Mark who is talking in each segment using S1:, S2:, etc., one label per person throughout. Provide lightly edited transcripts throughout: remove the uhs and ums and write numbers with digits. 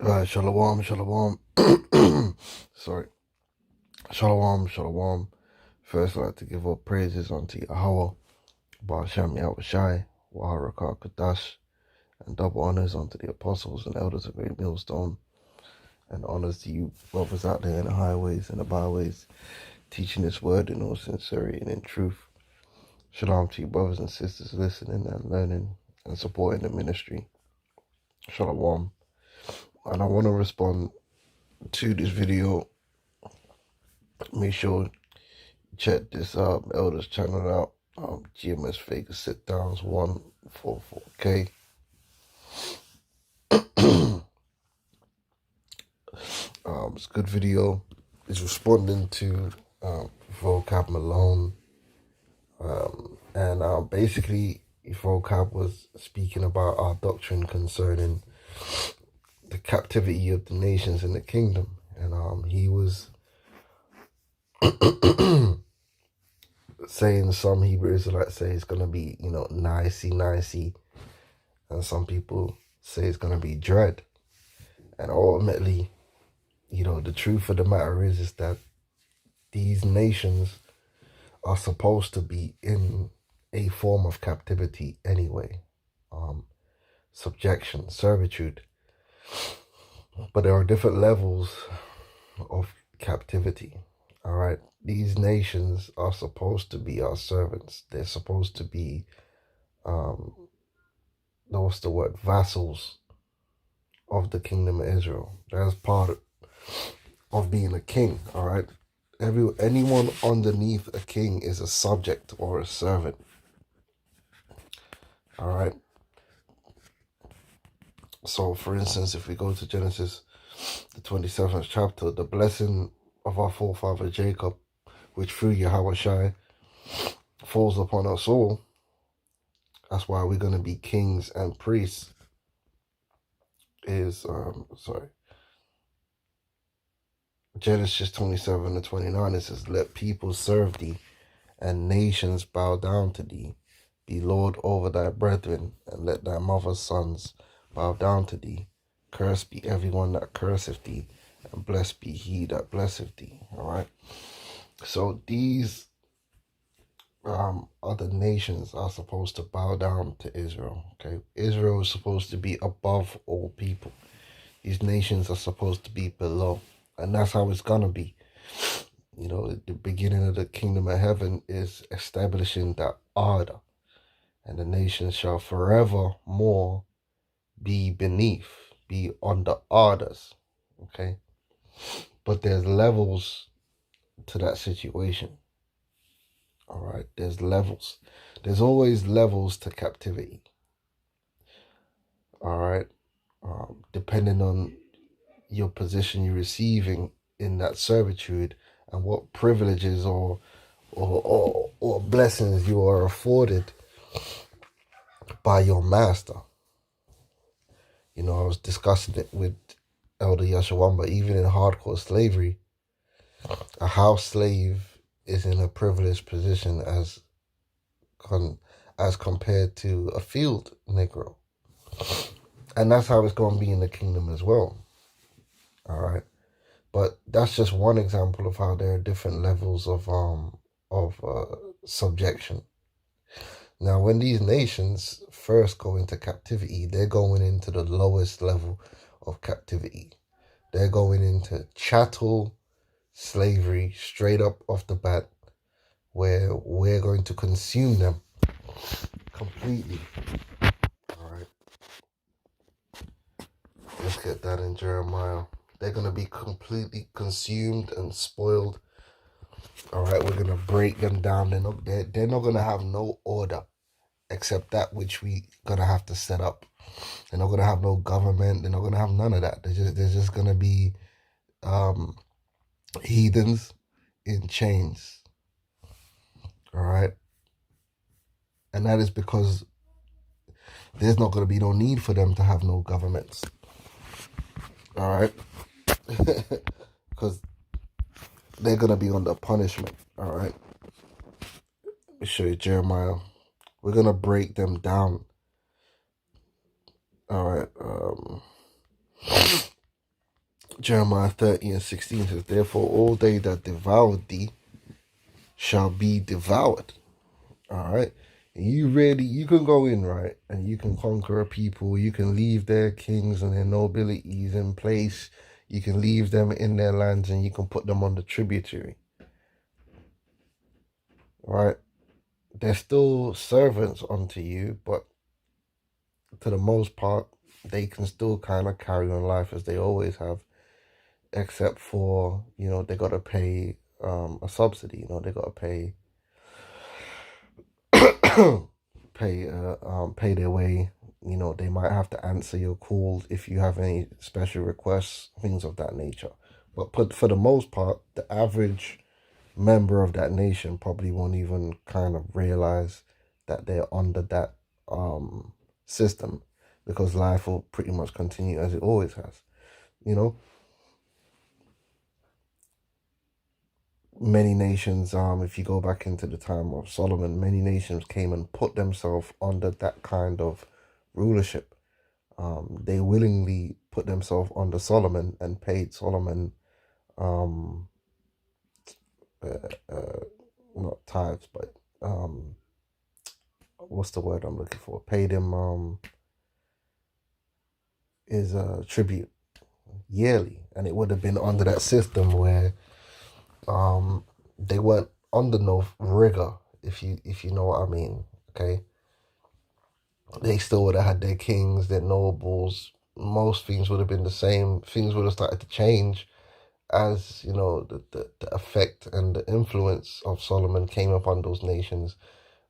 S1: Shalom, shalom. Sorry. Shalom, shalom. First, I'd like to give all praises unto YAHAWAH, SHAM, YAHAWASHI, RACHAA, QADASH, and double honors unto the apostles and elders of Great Millstone, and honors to you brothers out there in the highways and the byways, teaching this word in all sincerity and in truth. Shalom to you brothers and sisters listening and learning and supporting the ministry. Shalom. And I want to respond to this video. Make sure you check this elders channel out. GMS Fake Sit Downs 144K. It's a good video. It's responding to Vocab Malone. And basically Vocab was speaking about our doctrine concerning the captivity of the nations in the kingdom. And he was saying some Hebrew Israelites say it's going to be, nicey. And some people say it's going to be dread. And ultimately, the truth of the matter is that these nations are supposed to be in a form of captivity anyway. Subjection, servitude. But there are different levels of captivity. All right. These nations are supposed to be our servants. They're supposed to be, vassals of the kingdom of Israel. That's part of being a king. All right. Anyone underneath a king is a subject or a servant. All right. So, for instance, if we go to Genesis, the 27th chapter, the blessing of our forefather Jacob, which through YAHAWASHI falls upon us all. That's why we're going to be kings and priests. Genesis 27:29, it says, "Let people serve thee, and nations bow down to thee. Be Lord over thy brethren, and let thy mother's sons bow down to thee. Cursed be everyone that curseth thee, and blessed be he that blesseth thee." All right. So these other nations are supposed to bow down to Israel. Okay. Israel is supposed to be above all people. These nations are supposed to be below. And that's how it's gonna be. The beginning of the kingdom of heaven is establishing that order. And the nations shall forevermore be beneath, be under orders. Okay. But there's levels to that situation. All right. There's levels. There's always levels to captivity. All right. Depending on your position you're receiving in that servitude and what privileges or blessings you are afforded by your master. I was discussing it with Elder Yashawamba. Even in hardcore slavery, a house slave is in a privileged position as compared to a field Negro. And that's how it's going to be in the kingdom as well. All right. But that's just one example of how there are different levels of subjection. Now, when these nations first go into captivity, they're going into the lowest level of captivity. They're going into chattel slavery straight up off the bat, where we're going to consume them completely. All right. Let's get that in Jeremiah. They're going to be completely consumed and spoiled. All right. We're going to break them down. They're not going to have no order except that which we going to have to set up. They're not going to have no government. They're not going to have none of that. They're just going to be heathens in chains. All right. And that is because there's not going to be no need for them to have no governments. All right. Because they're going to be under punishment. All right. Let me show you Jeremiah. We're going to break them down. All right. Jeremiah 30:16 says, therefore all they that devoured thee shall be devoured. All right. You can go in, right, and you can conquer a people. You can leave their kings and their nobilities in place. You can leave them in their lands and you can put them on the tributary. All right. They're still servants unto you, but to the most part, they can still kind of carry on life as they always have, except for, they got to pay a subsidy. They got to pay pay their way. They might have to answer your calls if you have any special requests, things of that nature. But for the most part, the average member of that nation probably won't even kind of realize that they're under that system, because life will pretty much continue as it always has. Many nations, if you go back into the time of Solomon, many nations came and put themselves under that kind of rulership. They willingly put themselves under Solomon and paid Solomon not tithes, but what's the word I'm looking for? Paid him his tribute yearly, and it would have been under that system where they weren't under no rigor, if you know what I mean. Okay, they still would have had their kings, their nobles. Most things would have been the same. Things would have started to change as the effect and the influence of Solomon came upon those nations.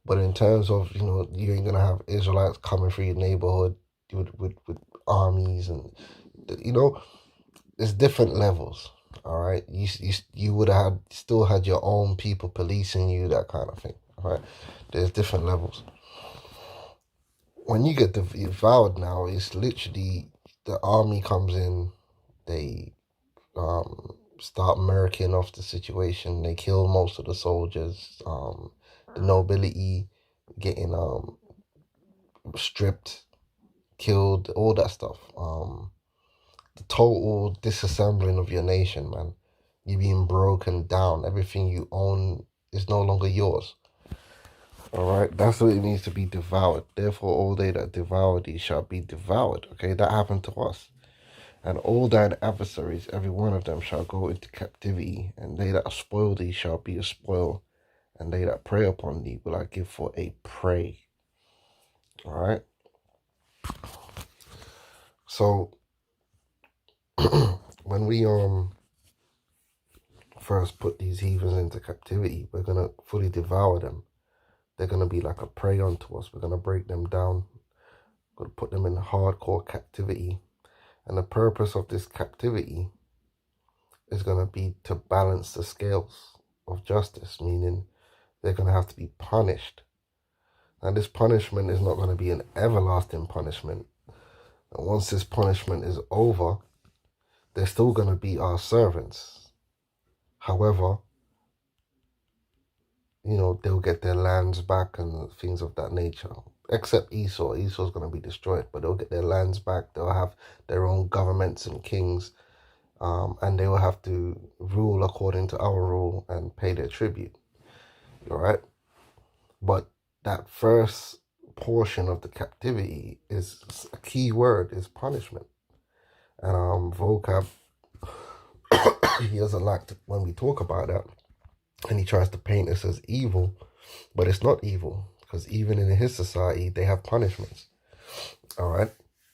S1: But in terms of you ain't gonna have Israelites coming through your neighborhood with armies, and there's different levels. All right, you would have still had your own people policing you, that kind of thing. All right, there's different levels. When you get devoured now, it's literally the army comes in, they start murking off the situation. They kill most of the soldiers. The nobility getting stripped, killed, all that stuff. The total disassembling of your nation, man. You being broken down. Everything you own is no longer yours. All right, that's what it means to be devoured. Therefore, all they that devour thee shall be devoured. Okay, that happened to us. And all thine adversaries, every one of them, shall go into captivity, and they that spoil thee shall be a spoil, and they that prey upon thee will I give for a prey. All right. So when we first put these heathens into captivity, we're gonna fully devour them. They're gonna be like a prey unto us. We're gonna break them down. We're gonna put them in hardcore captivity. And the purpose of this captivity is going to be to balance the scales of justice, meaning they're going to have to be punished. And this punishment is not going to be an everlasting punishment. And once this punishment is over, they're still going to be our servants. However, they'll get their lands back and things of that nature. Except Esau. Esau's going to be destroyed, but they'll get their lands back. They'll have their own governments and kings, and they will have to rule according to our rule and pay their tribute. All right? But that first portion of the captivity is a key word, is punishment. And Vocab, he doesn't like to, when we talk about that, and he tries to paint us as evil, but it's not evil. Because even in his society, they have punishments. All right?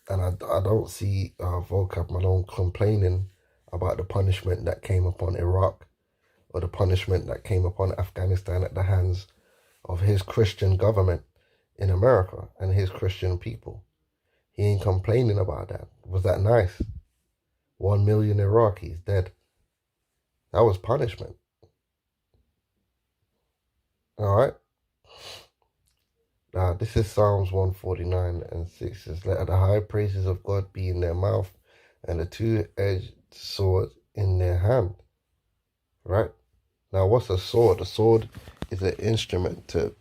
S1: And I don't see Vocab Malone complaining about the punishment that came upon Iraq, or the punishment that came upon Afghanistan at the hands of his Christian government in America and his Christian people. He ain't complaining about that. Was that nice? 1 million Iraqis dead. That was punishment. All right? This is Psalms 149:6. It says, let the high praises of God be in their mouth, and the two-edged sword in their hand. Right? Now, what's a sword? A sword is an instrument to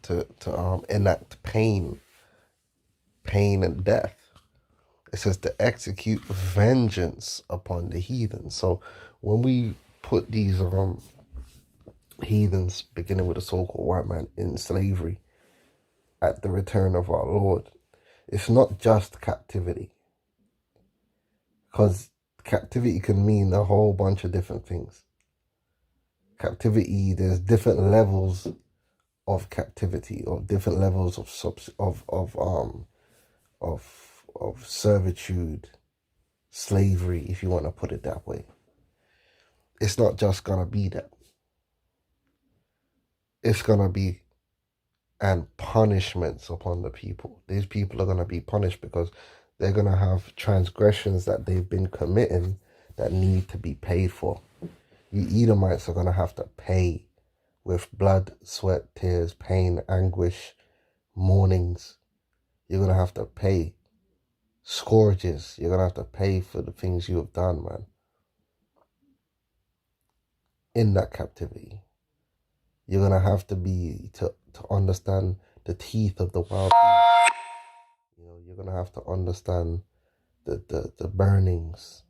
S1: enact pain and death. It says to execute vengeance upon the heathen. So when we put these heathens, beginning with the so-called white man, in slavery at the return of our Lord, it's not just captivity. Because captivity can mean a whole bunch of different things. Captivity, there's different levels of captivity, or different levels of servitude, slavery, if you want to put it that way. It's not just gonna be that. It's gonna be and punishments upon the people. These people are gonna be punished because they're gonna have transgressions that they've been committing that need to be paid for. You Edomites are gonna have to pay with blood, sweat, tears, pain, anguish, mournings. You're gonna have to pay scourges. You're gonna have to pay for the things you have done, man, in that captivity. You're gonna have to be to understand the teeth of the wild beast. You know, you're gonna have to understand the burnings,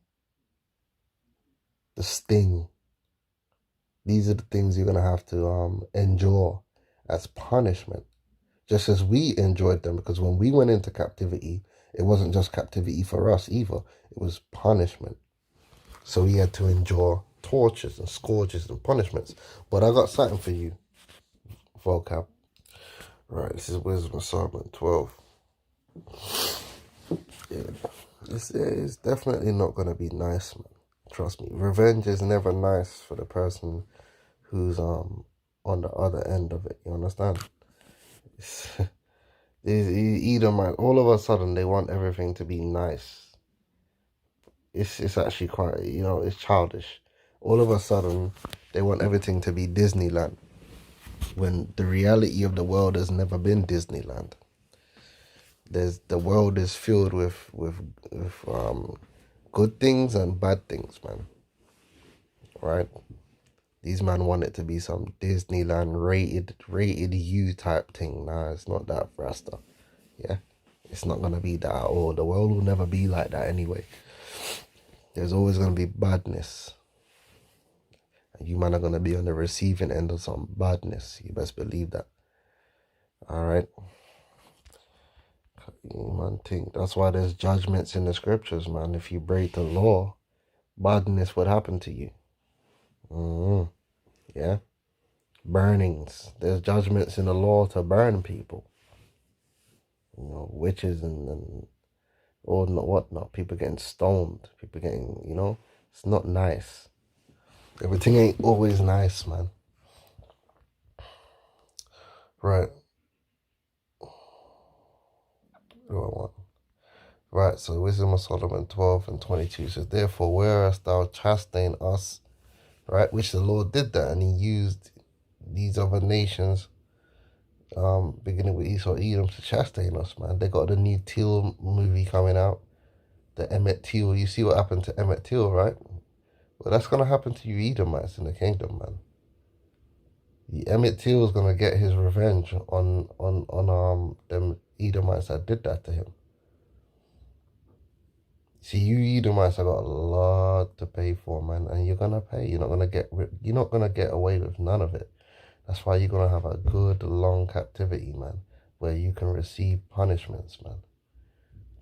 S1: the sting. These are the things you're gonna have to endure as punishment, just as we enjoyed them. Because when we went into captivity, it wasn't just captivity for us either; it was punishment. So we had to endure tortures and scourges and punishments. But I got something for you, vocab. Right, this is Wisdom of Solomon 12. Yeah, this is definitely not going to be nice, man. Trust me. Revenge is never nice for the person who's on the other end of it. You understand? These Edomite, all of a sudden, they want everything to be nice. It's actually quite, you know, it's childish. All of a sudden, they want everything to be Disneyland, when the reality of the world has never been Disneyland. The world is filled with good things and bad things, man. Right? These men want it to be some Disneyland rated U type thing. Nah, it's not that, Rasta. Yeah, it's not gonna be that at all. The world will never be like that anyway. There's always gonna be badness. And you man are gonna be on the receiving end of some badness. You best believe that. Alright. Man, think that's why there's judgments in the scriptures, man. If you break the law, badness would happen to you. Yeah. Burnings. There's judgments in the law to burn people. You know, witches and all whatnot. People getting stoned. People getting, you know, it's not nice. Everything ain't always nice, man. Right. What do I want? Right, so Wisdom of Solomon 12 and 22 says, therefore, whereas thou chasten us, right, which the Lord did that, and he used these other nations, beginning with Esau, Edom, to chasten us, man. They got the new Till movie coming out, the Emmett Till. You see what happened to Emmett Till, right? Well, that's going to happen to you Edomites in the kingdom, man. The Emmett Till is going to get his revenge on them Edomites that did that to him. See, you Edomites have got a lot to pay for, man, and you're gonna pay. You're not gonna get away with none of it. That's why you're gonna have a good long captivity, man, where you can receive punishments, man.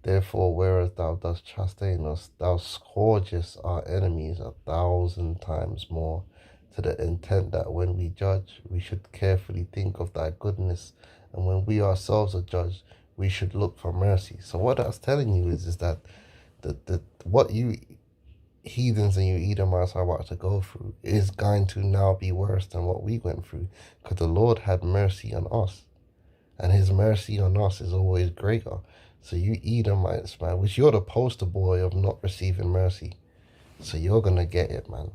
S1: Therefore, whereas thou dost chasten us, thou scourgest our enemies 1,000 times more, to the intent that when we judge, we should carefully think of thy goodness, and when we ourselves are judged, we should look for mercy. So what that's telling you is that what you heathens and you Edomites are about to go through is going to now be worse than what we went through, because the Lord had mercy on us, and his mercy on us is always greater. So you Edomites, man, which you're the poster boy of not receiving mercy, so you're gonna get it, man.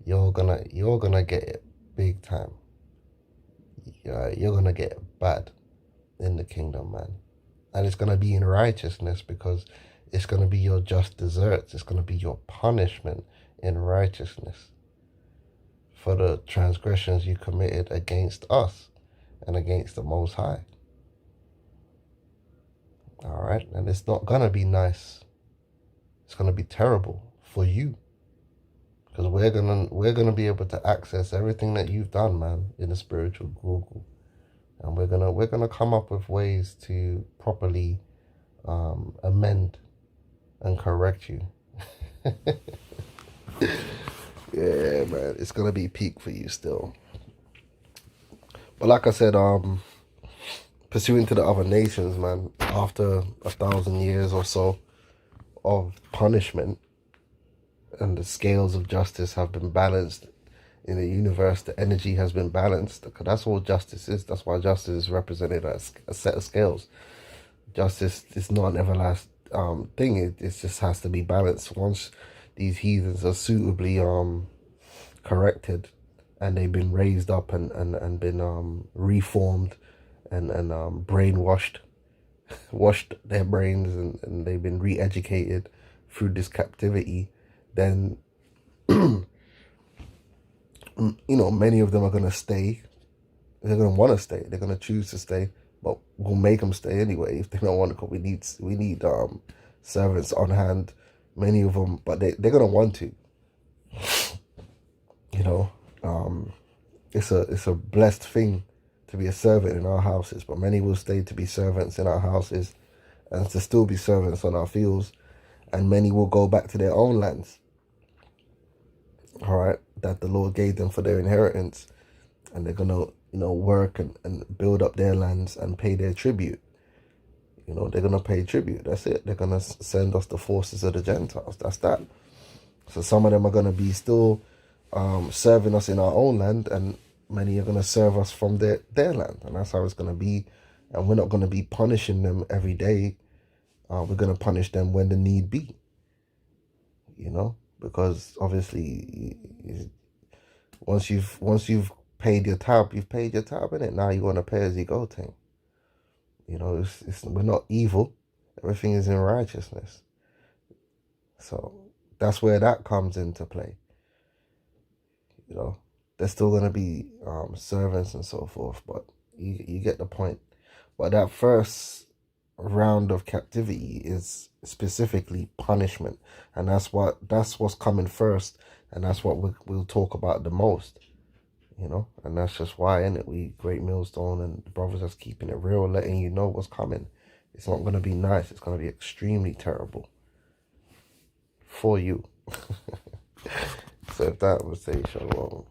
S1: You're gonna get it big time. You're gonna get it bad in the kingdom, man. And it's gonna be in righteousness, because it's going to be your just deserts. It's going to be your punishment in righteousness for the transgressions you committed against us and against the Most High. All right, and it's not gonna be nice. It's gonna be terrible for you, because we're gonna be able to access everything that you've done, man, in the spiritual Google, and we're gonna come up with ways to properly amend and correct you. Yeah, man, it's gonna be peak for you still. But like I said, pursuing to the other nations, man, after 1,000 years or so of punishment, and the scales of justice have been balanced in the universe, the energy has been balanced, because that's all justice is. That's why justice is represented as a set of scales. Justice is not an everlasting thing. It just has to be balanced. Once these heathens are suitably corrected, and they've been raised up and been reformed and brainwashed, washed their brains, and they've been re-educated through this captivity, then you know, many of them are going to stay. They're going to want to stay. They're going to choose to stay, but we'll make them stay anyway if they don't want to. Because we need servants on hand, many of them, but they're going to want to. You know, it's a blessed thing to be a servant in our houses, but many will stay to be servants in our houses and to still be servants on our fields, and many will go back to their own lands, all right, that the Lord gave them for their inheritance, and they're gonna, you know, work and build up their lands and pay their tribute. You know, they're gonna pay tribute. That's it. They're gonna send us the forces of the Gentiles. That's that. So some of them are gonna be still serving us in our own land, and many are going to serve us from their land, and that's how it's going to be. And we're not going to be punishing them every day. We're going to punish them when the need be, you know, because obviously once you've paid your tab, you've paid your tab, innit? Now you want to pay as you go thing. You know, we're not evil. Everything is in righteousness. So that's where that comes into play. You know, there's still going to be servants and so forth, but you get the point. But that first round of captivity is specifically punishment, and that's what's coming first, and that's what we'll talk about the most. You know, and that's just why, innit? We Great Millstone and the brothers that's keeping it real, letting you know what's coming. It's not going to be nice. It's going to be extremely terrible for you. So if that would say shalom.